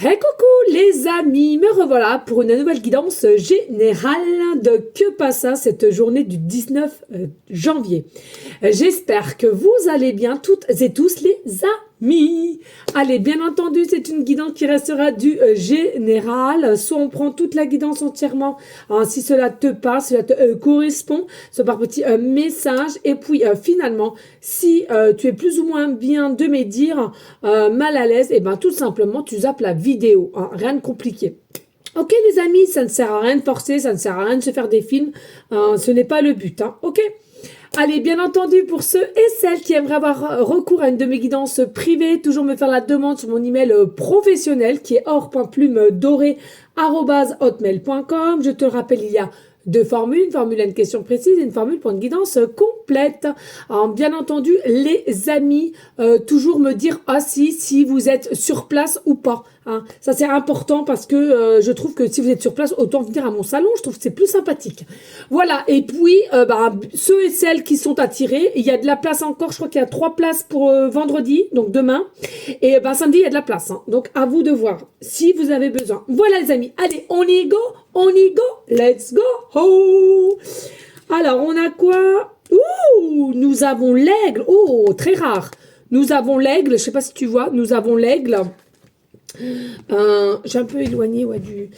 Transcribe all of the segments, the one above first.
Hey coucou les amis, me revoilà pour une nouvelle guidance générale de Que passa cette journée du 19 janvier. J'espère que vous allez bien toutes et tous les amis. Allez, bien entendu, c'est une guidance qui restera du général. Soit on prend toute la guidance entièrement, hein, si cela te parle, cela te correspond, soit par petit message. Et puis finalement, si tu es plus ou moins bien de mes dires, mal à l'aise, et ben tout simplement tu zappes la vidéo, hein, rien de compliqué. Ok les amis, ça ne sert à rien de forcer, ça ne sert à rien de se faire des films, ce n'est pas le but, hein, ok. Allez, bien entendu, pour ceux et celles qui aimeraient avoir recours à une de mes guidances privées, toujours me faire la demande sur mon email professionnel qui est or.plume-doré@hotmail.com. Je te le rappelle, il y a deux formules, une formule à une question précise et une formule pour une guidance complète. Alors, bien entendu, les amis, toujours me dire si vous êtes sur place ou pas. Hein. Ça c'est important parce que je trouve que si vous êtes sur place, autant venir à mon salon, je trouve que c'est plus sympathique. Voilà, et puis ceux et celles qui sont attirés, il y a de la place encore, je crois qu'il y a 3 places pour vendredi, donc demain, et samedi il y a de la place, hein. Donc à vous de voir si vous avez besoin. Voilà les amis, allez, on y go, let's go, oh. Alors on a quoi? Ouh, nous avons l'aigle, oh, très rare. Nous avons l'aigle, je sais pas si tu vois, nous avons l'aigle. J'ai un peu éloigné du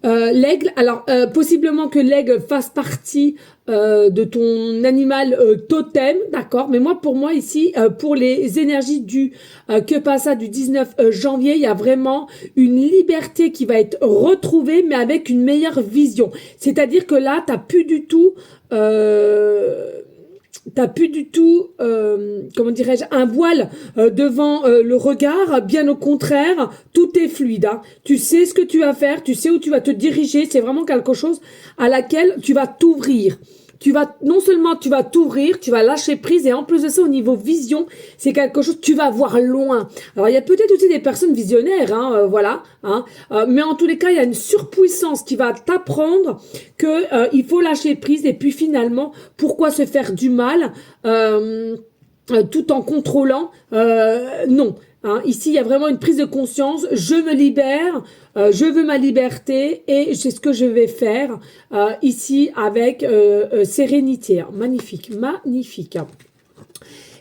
l'aigle. Alors possiblement que l'aigle fasse partie de ton animal totem, d'accord, mais pour moi ici, pour les énergies du Que passa du 19 janvier, il y a vraiment une liberté qui va être retrouvée, mais avec une meilleure vision. C'est-à-dire que là, t'as plus du tout comment dirais-je, un voile devant le regard. Bien au contraire, tout est fluide, hein. Tu sais ce que tu vas faire, tu sais où tu vas te diriger, c'est vraiment quelque chose à laquelle tu vas t'ouvrir. Non seulement tu vas t'ouvrir, tu vas lâcher prise, et en plus de ça, au niveau vision, c'est quelque chose, tu vas voir loin. Alors, il y a peut-être aussi des personnes visionnaires, hein, voilà, hein, mais en tous les cas, il y a une surpuissance qui va t'apprendre que il faut lâcher prise, et puis finalement, pourquoi se faire du mal tout en contrôlant? Non. Hein, ici, il y a vraiment une prise de conscience. Je me libère, je veux ma liberté et c'est ce que je vais faire ici avec sérénité. Hein. Magnifique, magnifique.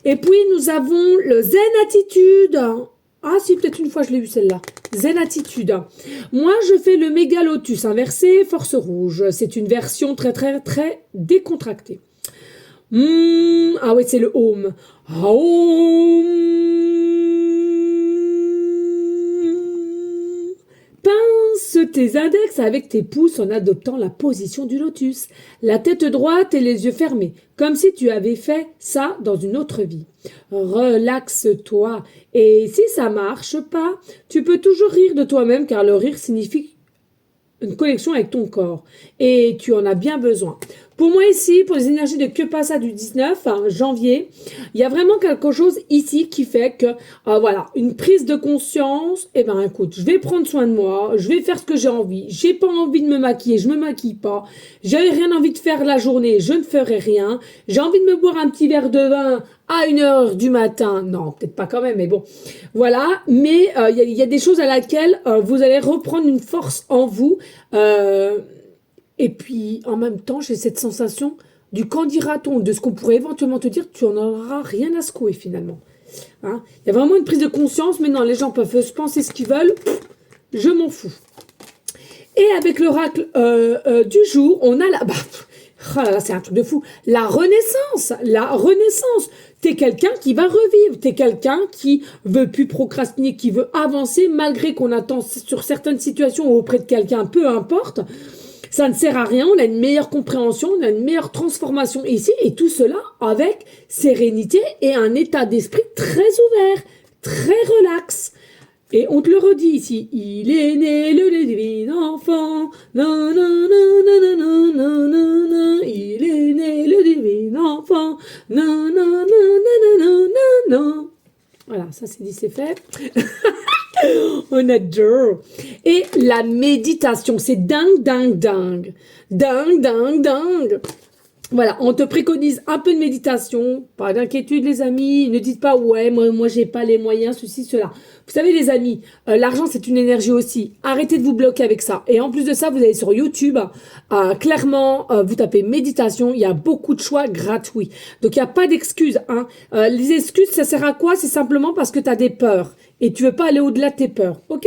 Et puis, nous avons le Zen Attitude. Ah si, peut-être une fois je l'ai eu celle-là. Zen Attitude. Moi, je fais le Méga Lotus inversé, force rouge. C'est une version très, très, très décontractée. Ah oui, c'est le Home. Home. Pince tes index avec tes pouces en adoptant la position du lotus, la tête droite et les yeux fermés, comme si tu avais fait ça dans une autre vie. Relaxe-toi, et si ça marche pas, tu peux toujours rire de toi-même car le rire signifie une connexion avec ton corps, et tu en as bien besoin. Pour moi ici, pour les énergies de Que passa du 19 janvier, il y a vraiment quelque chose ici qui fait que, voilà, une prise de conscience, écoute, je vais prendre soin de moi, je vais faire ce que j'ai envie, j'ai pas envie de me maquiller, je me maquille pas, j'ai rien envie de faire la journée, je ne ferai rien, j'ai envie de me boire un petit verre de vin à 1h du matin, non, peut-être pas quand même, mais bon, voilà, mais il y a des choses à laquelle vous allez reprendre une force en vous, et puis, en même temps, j'ai cette sensation du qu'en dira-t-on, de ce qu'on pourrait éventuellement te dire, tu n'en auras rien à secouer finalement. Hein, il y a vraiment une prise de conscience, mais non, les gens peuvent se penser ce qu'ils veulent, je m'en fous. Et avec l'oracle du jour, on a c'est un truc de fou, la renaissance. T'es quelqu'un qui va revivre, t'es quelqu'un qui veut plus procrastiner, qui veut avancer, malgré qu'on attend sur certaines situations ou auprès de quelqu'un, peu importe. Ça ne sert à rien, on a une meilleure compréhension, on a une meilleure transformation ici, et tout cela avec sérénité et un état d'esprit très ouvert, très relax. Et on te le redit ici, il est né le divin enfant, non, non, non, non, non, non, non, non, il est né le divin enfant, non, non, non, non, non, non, non. Voilà, ça c'est dit, c'est fait. On adore. Et la méditation, c'est dingue, dingue, dingue. Dingue, dingue, dingue. Voilà, on te préconise un peu de méditation, pas d'inquiétude les amis, ne dites pas ouais, moi j'ai pas les moyens, ceci, cela. Vous savez les amis, l'argent c'est une énergie aussi, arrêtez de vous bloquer avec ça. Et en plus de ça, vous allez sur YouTube, clairement, vous tapez méditation, il y a beaucoup de choix gratuits. Donc il n'y a pas d'excuses. Hein. Les excuses, ça sert à quoi? C'est simplement parce que tu as des peurs et tu veux pas aller au-delà de tes peurs, ok?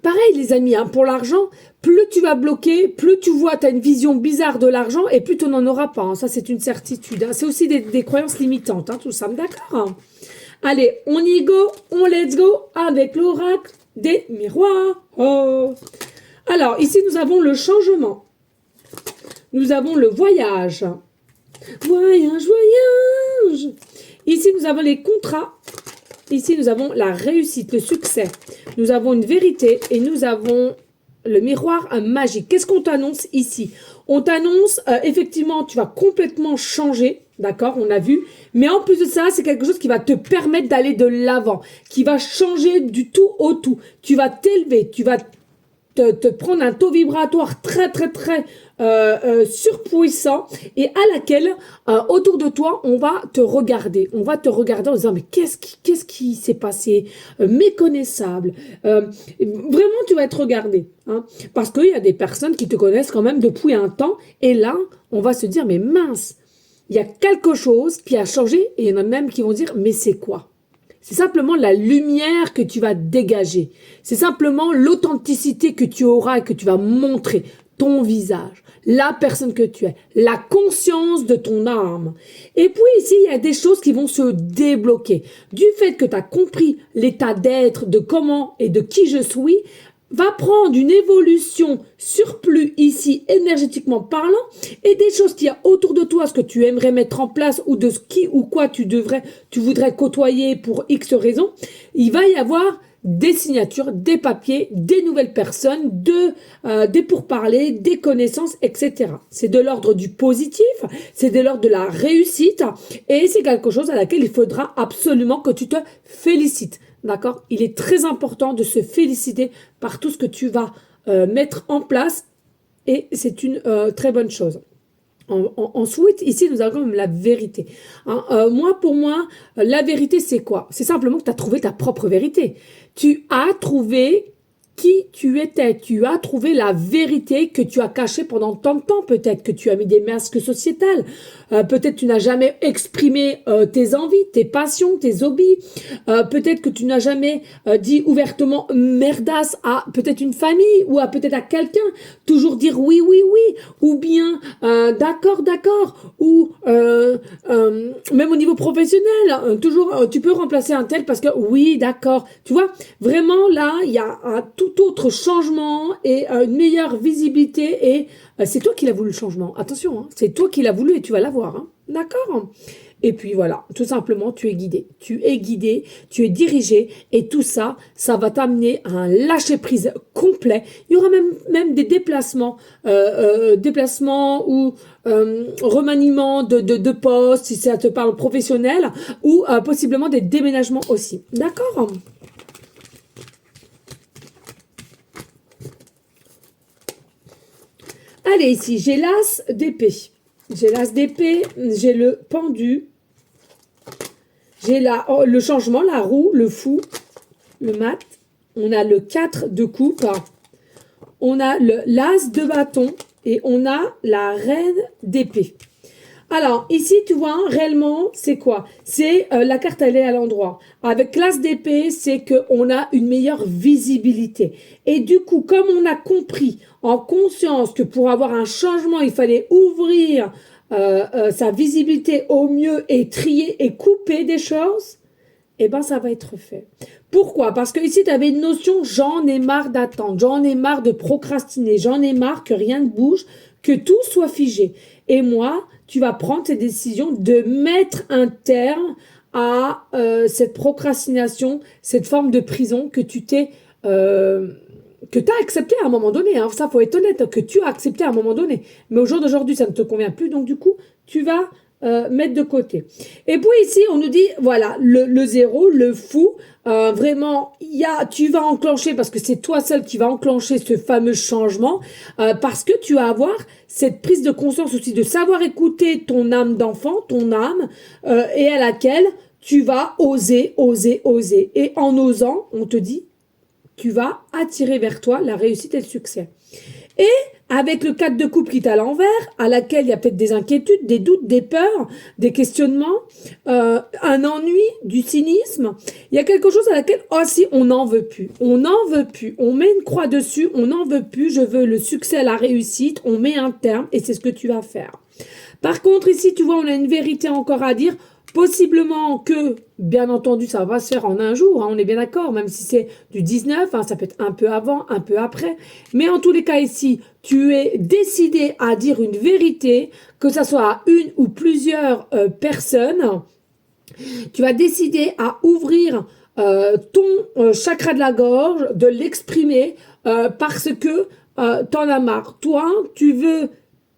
Pareil les amis, hein, pour l'argent, plus tu vas bloquer, plus tu vois, tu as une vision bizarre de l'argent et plus tu n'en auras pas. Hein. Ça, c'est une certitude. Hein. C'est aussi des croyances limitantes, hein, tout ça, d'accord hein. Allez, on y go, on let's go avec l'oracle des miroirs. Oh. Alors, ici, nous avons le changement. Nous avons le voyage. Voyage, voyage. Ici, nous avons les contrats. Ici, nous avons la réussite, le succès. Nous avons une vérité et nous avons le miroir magique. Qu'est-ce qu'on t'annonce ici? On t'annonce, effectivement, tu vas complètement changer, d'accord? On a vu. Mais en plus de ça, c'est quelque chose qui va te permettre d'aller de l'avant, qui va changer du tout au tout. Tu vas t'élever, tu vas te prendre un taux vibratoire très surpuissant et à laquelle autour de toi on va te regarder en disant mais qu'est-ce qui s'est passé, méconnaissable, vraiment tu vas être regardé hein, parce qu'il y a des personnes qui te connaissent quand même depuis un temps et là on va se dire mais mince, il y a quelque chose qui a changé et il y en a même qui vont dire mais c'est quoi? C'est simplement la lumière que tu vas dégager. C'est simplement l'authenticité que tu auras et que tu vas montrer. Ton visage, la personne que tu es, la conscience de ton âme. Et puis ici, il y a des choses qui vont se débloquer. Du fait que tu as compris l'état d'être, de comment et de qui je suis, va prendre une évolution surplus ici, énergétiquement parlant, et des choses qu'il y a autour de toi, ce que tu aimerais mettre en place, ou de ce qui ou quoi tu voudrais côtoyer pour X raisons, il va y avoir des signatures, des papiers, des nouvelles personnes, des pourparlers, des connaissances, etc. C'est de l'ordre du positif, c'est de l'ordre de la réussite, et c'est quelque chose à laquelle il faudra absolument que tu te félicites. D'accord? Il est très important de se féliciter par tout ce que tu vas mettre en place et c'est une très bonne chose. Ensuite, ici, nous avons la vérité. Hein, pour moi, la vérité, c'est quoi? C'est simplement que tu as trouvé ta propre vérité. Tu as trouvé qui tu étais. Tu as trouvé la vérité que tu as cachée pendant tant de temps. Peut-être que tu as mis des masques sociétals. Peut-être que tu n'as jamais exprimé tes envies, tes passions, tes hobbies. Peut-être que tu n'as jamais dit ouvertement merdasse à peut-être une famille ou à peut-être à quelqu'un. Toujours dire oui, oui, oui. Ou bien d'accord, d'accord. Ou même au niveau professionnel, toujours tu peux remplacer un tel parce que oui, d'accord. Tu vois, vraiment là, il y a un tout autre changement et une meilleure visibilité et c'est toi qui l'as voulu le changement. Attention, hein, c'est toi qui l'as voulu et tu vas l'avoir. Hein, d'accord? Et puis voilà, tout simplement, tu es guidé. Tu es guidé, tu es dirigé et tout ça, ça va t'amener à un lâcher-prise complet. Il y aura même des déplacements, ou remaniements de postes, si ça te parle professionnel, ou possiblement des déménagements aussi. D'accord? Allez, ici, j'ai l'as d'épée. J'ai l'as d'épée, j'ai le pendu, j'ai le changement, la roue, le fou, le mat. On a le 4 de coupe, on a l'as de bâton et on a la reine d'épée. Alors, ici, tu vois, réellement, c'est quoi? C'est la carte, elle est à l'endroit. Avec l'as d'épée, c'est qu'on a une meilleure visibilité. Et du coup, comme on a compris en conscience que pour avoir un changement, il fallait ouvrir sa visibilité au mieux et trier et couper des choses, eh ben, ça va être fait. Pourquoi? Parce que ici, tu avais une notion, j'en ai marre d'attendre, j'en ai marre de procrastiner, j'en ai marre que rien ne bouge, que tout soit figé. Et moi, tu vas prendre cette décision de mettre un terme à cette procrastination, cette forme de prison que tu t'es que tu as accepté à un moment donné. Hein. Ça, faut être honnête, que tu as accepté à un moment donné. Mais au jour d'aujourd'hui, ça ne te convient plus. Donc, du coup, tu vas mettre de côté. Et puis ici, on nous dit, voilà, le zéro, le fou, vraiment, tu vas enclencher, parce que c'est toi seul qui va enclencher ce fameux changement, parce que tu vas avoir cette prise de conscience aussi, de savoir écouter ton âme d'enfant, ton âme, et à laquelle tu vas oser, oser, oser. Et en osant, on te dit, tu vas attirer vers toi la réussite et le succès. Et avec le 4 de coupe qui est à l'envers, à laquelle il y a peut-être des inquiétudes, des doutes, des peurs, des questionnements, un ennui, du cynisme, il y a quelque chose à laquelle aussi on n'en veut plus. On n'en veut plus. On met une croix dessus, on n'en veut plus. Je veux le succès, la réussite. On met un terme et c'est ce que tu vas faire. Par contre, ici, tu vois, on a une vérité encore à dire. Possiblement que, bien entendu, ça va se faire en un jour, hein, on est bien d'accord, même si c'est du 19, hein, ça peut être un peu avant, un peu après. Mais en tous les cas ici, tu es décidé à dire une vérité, que ça soit à une ou plusieurs personnes. Tu vas décider à ouvrir ton chakra de la gorge, de l'exprimer, parce que t'en as marre. Toi, tu veux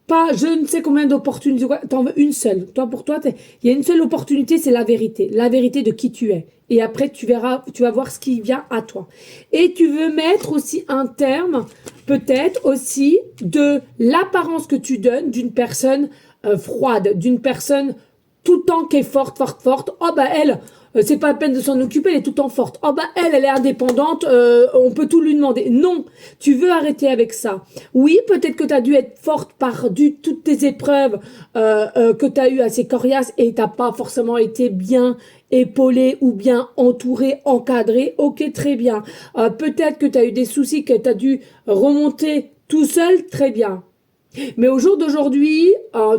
pas je ne sais combien d'opportunités, t'en veux une seule. Toi, pour toi, il y a une seule opportunité, c'est la vérité de qui tu es. Et après, tu verras, tu vas voir ce qui vient à toi. Et tu veux mettre aussi un terme, peut-être aussi, de l'apparence que tu donnes d'une personne froide, d'une personne tout le temps qui est forte, forte, forte. Oh bah elle, c'est pas la peine de s'en occuper, elle est tout le temps forte. Oh bah elle est indépendante, on peut tout lui demander. Non, tu veux arrêter avec ça. Oui, peut-être que tu as dû être forte par toutes tes épreuves que tu as eues assez coriaces et t'as pas forcément été bien épaulée ou bien entourée, encadrée. Ok, très bien. Peut-être que tu as eu des soucis, que tu as dû remonter tout seul, très bien. Mais au jour d'aujourd'hui,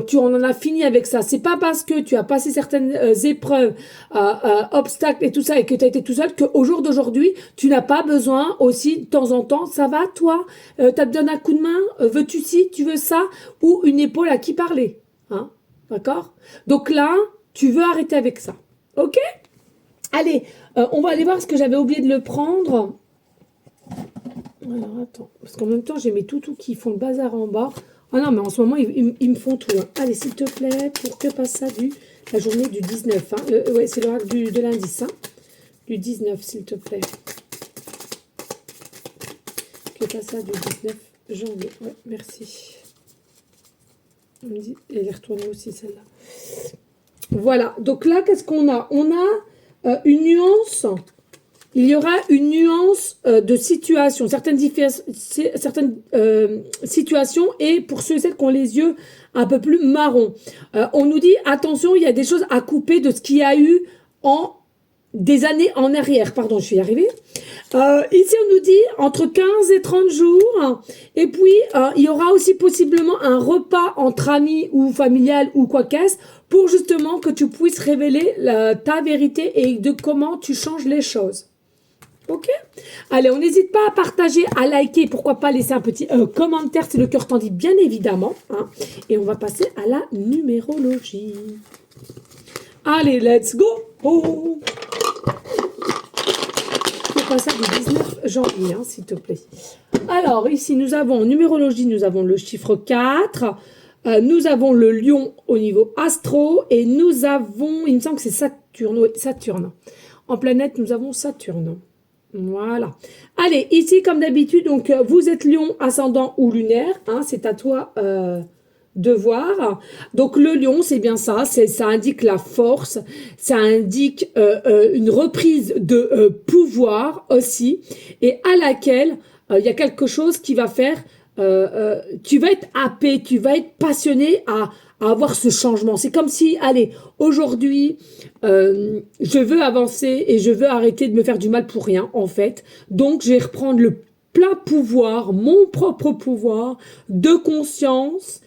tu en as fini avec ça. C'est pas parce que tu as passé certaines épreuves, obstacles et tout ça et que tu as été tout seul qu'au jour d'aujourd'hui, tu n'as pas besoin aussi de temps en temps. Ça va, toi t'as besoin d'un coup de main veux-tu ci, tu veux ça ou une épaule à qui parler, hein? D'accord? Donc là, tu veux arrêter avec ça. Ok? Allez, on va aller voir ce que j'avais oublié de le prendre. Alors attends, parce qu'en même temps, j'ai mes toutous qui font le bazar en bas. Ah non, mais en ce moment, ils me font tout. Hein. Allez, s'il te plaît, pour que passe ça la journée du 19. Hein. Ouais, c'est l'oracle de l'indice. Hein. Du 19, s'il te plaît. Que passe ça du 19 janvier. Ouais, merci. On me dit, elle est retournée aussi, celle-là. Voilà. Donc là, qu'est-ce qu'on a? On a une nuance. Il y aura une nuance de situation, certaines situations, et pour ceux et celles qui ont les yeux un peu plus marrons. On nous dit, attention, il y a des choses à couper de ce qu'il y a eu en des années en arrière. Pardon, je suis arrivée. Ici, on nous dit entre 15 et 30 jours. Et puis, il y aura aussi possiblement un repas entre amis ou familial ou quoi qu'est-ce pour justement que tu puisses révéler ta vérité et de comment tu changes les choses. Ok. Allez, on n'hésite pas à partager, à liker, pourquoi pas laisser un petit commentaire si le cœur t'en dit, bien évidemment. Hein. Et on va passer à la numérologie. Allez, let's go. Oh. On passe du 19 janvier, hein, s'il te plaît. Alors, ici, nous avons en numérologie, nous avons le chiffre 4. Nous avons le lion au niveau astro. Et nous avons, il me semble que c'est Saturne. Oui, Saturne. En planète, nous avons Saturne. Voilà. Allez, ici, comme d'habitude, donc vous êtes lion, ascendant ou lunaire. Hein, c'est à toi de voir. Donc, le lion, c'est bien ça. Ça indique la force. Ça indique une reprise de pouvoir aussi. Et à laquelle il y a quelque chose qui va faire... tu vas être happé, tu vas être passionné à avoir ce changement. C'est comme si, allez, aujourd'hui, je veux avancer et je veux arrêter de me faire du mal pour rien, en fait. Donc, je vais reprendre le plein pouvoir, mon propre pouvoir de conscience,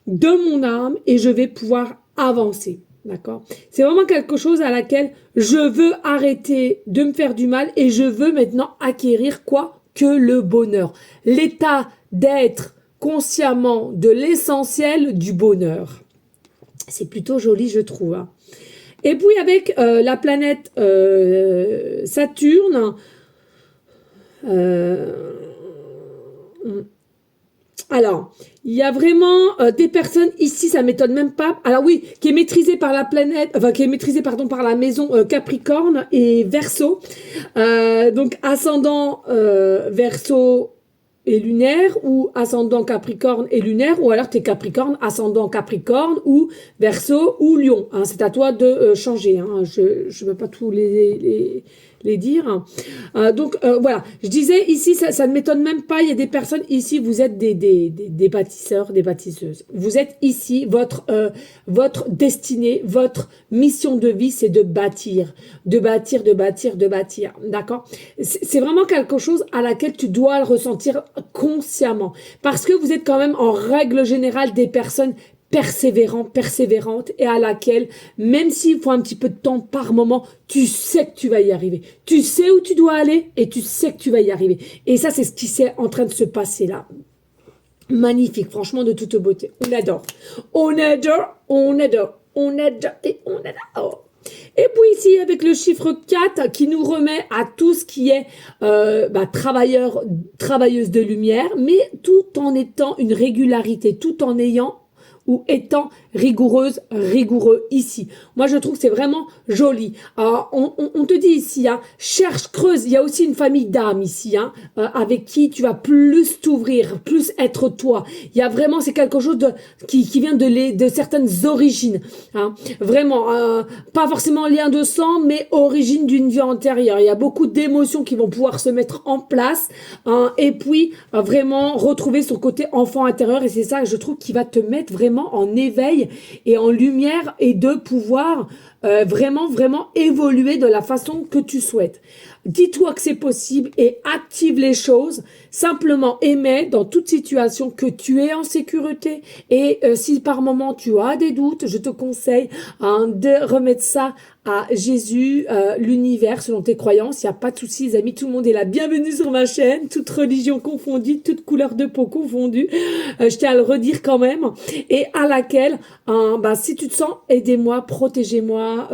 de mon âme, et je vais pouvoir avancer. D'accord? C'est vraiment quelque chose à laquelle je veux arrêter de me faire du mal et je veux maintenant acquérir quoi? Que le bonheur. L'état d'être consciemment de l'essentiel du bonheur. C'est plutôt joli, je trouve. Hein. Et puis avec la planète Saturne, Alors, il y a vraiment des personnes ici, ça m'étonne même pas. Alors oui, qui est maîtrisée par la planète, enfin qui est maîtrisée pardon par la maison Capricorne et Verseau. Donc ascendant Verseau et lunaire ou ascendant Capricorne et lunaire, ou alors t'es Capricorne, ascendant Capricorne ou Verseau ou Lion. Hein, c'est à toi de changer. Hein. Je veux pas tous les dire. Voilà, je disais ici, ça ne m'étonne même pas, il y a des personnes ici, vous êtes des bâtisseurs, des bâtisseuses. Vous êtes ici, votre destinée, votre mission de vie, c'est de bâtir, de bâtir, de bâtir, de bâtir. D'accord? C'est vraiment quelque chose à laquelle tu dois le ressentir consciemment. Parce que vous êtes quand même en règle générale des personnes persévérante et à laquelle, même s'il faut un petit peu de temps par moment, tu sais que tu vas y arriver. Tu sais où tu dois aller et tu sais que tu vas y arriver. Et ça, c'est ce qui est en train de se passer là. Magnifique, franchement, de toute beauté. On adore. On adore, on adore, on adore et on adore. Et puis ici, avec le chiffre 4 qui nous remet à tout ce qui est travailleuse de lumière, mais tout en étant une régularité, tout en ayant ou étant rigoureux ici. Moi, je trouve que c'est vraiment joli. On te dit ici, hein, cherche, creuse. Il y a aussi une famille d'âmes ici, hein, avec qui tu vas plus t'ouvrir, plus être toi. Il y a vraiment, c'est quelque chose qui vient de certaines origines. Hein. Vraiment, pas forcément lien de sang, mais origine d'une vie antérieure. Il y a beaucoup d'émotions qui vont pouvoir se mettre en place. Hein, et puis, vraiment retrouver son côté enfant intérieur. Et c'est ça, je trouve, qui va te mettre vraiment en éveil et en lumière et de pouvoir vraiment évoluer de la façon que tu souhaites. Dis-toi que c'est possible et active les choses. Simplement aimais dans toute situation que tu es en sécurité et si par moment tu as des doutes, je te conseille de remettre ça à Jésus, l'univers, selon tes croyances. Il n'y a pas de souci, les amis, tout le monde est là. Bienvenue sur ma chaîne, toute religion confondue, toute couleur de peau confondue. Je tiens à le redire quand même. Et à laquelle, si tu te sens, aidez-moi, protégez-moi,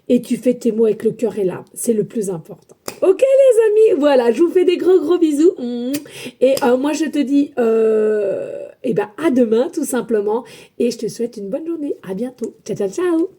et tu fais tes mots avec le cœur et l'âme. C'est le plus important. Ok les amis, voilà, je vous fais des gros bisous. Et moi je te dis à demain tout simplement. Et je te souhaite une bonne journée. À bientôt. Ciao.